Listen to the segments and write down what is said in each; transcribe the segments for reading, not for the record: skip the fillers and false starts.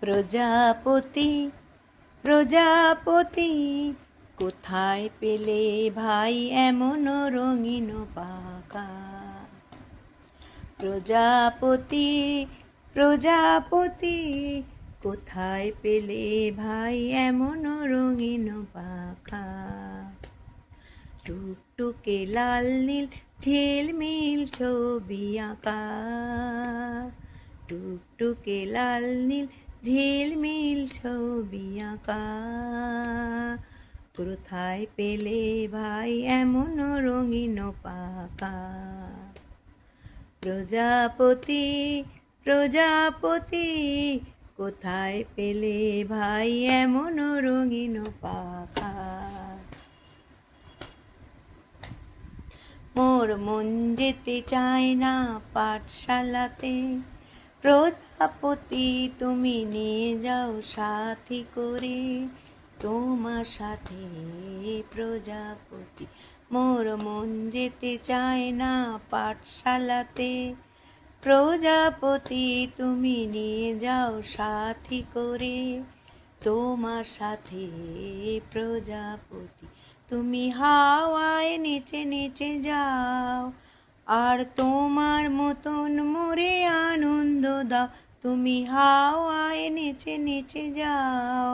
প্রজাপতি প্রজাপতি কোথায় পেলে ভাই এমন রঙিন পাখা। প্রজাপতি প্রজাপতি কোথায় পেলে ভাই এমন রঙিন পাখা। টুকটুকে লাল নীল ঝিলমিল ছবি আঁকা। টুকটুকে লাল নীল ঝিলমিল ছবি আঁকা। কোথায় পেলে ভাই এমন রঙিন পাখা। প্রজাপতি প্রজাপতি কোথায় পেলে ভাই এমন রঙিন পাখা। মোর মন যেতে চায় না পাঠশালাতে, প্রজাপতি তুমি নিয়ে যাও সাথী করে তোমার সাথে। প্রজাপতি মোর মন যেতে চায় না পাঠশালাতে, প্রজাপতি তুমি নিয়ে যাও সাথী করে তোমার সাথে। প্রজাপতি তুমি হাওয়ায় নেচে নেচে যাও, আর তোমার মতন মোরে আনন্দ দাও। তুমি হাওয়ায় নেচে নেচে যাও,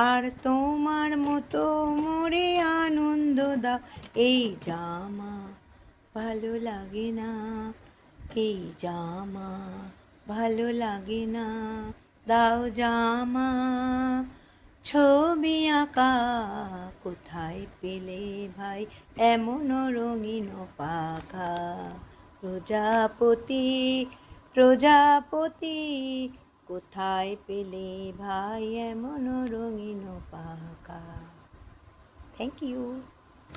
আর তোমার মতো মোরে আনন্দ দাও। এই জামা ভালো লাগে না, এই জামা ভালো লাগে না, দাও জামা। ছবি আঁকা কোথায় পেলে ভাই এমন রঙিন পাখা। প্রজাপতি প্রজাপতি কোথায় পেলে ভাই এমন রঙিন পাখা। Thank you.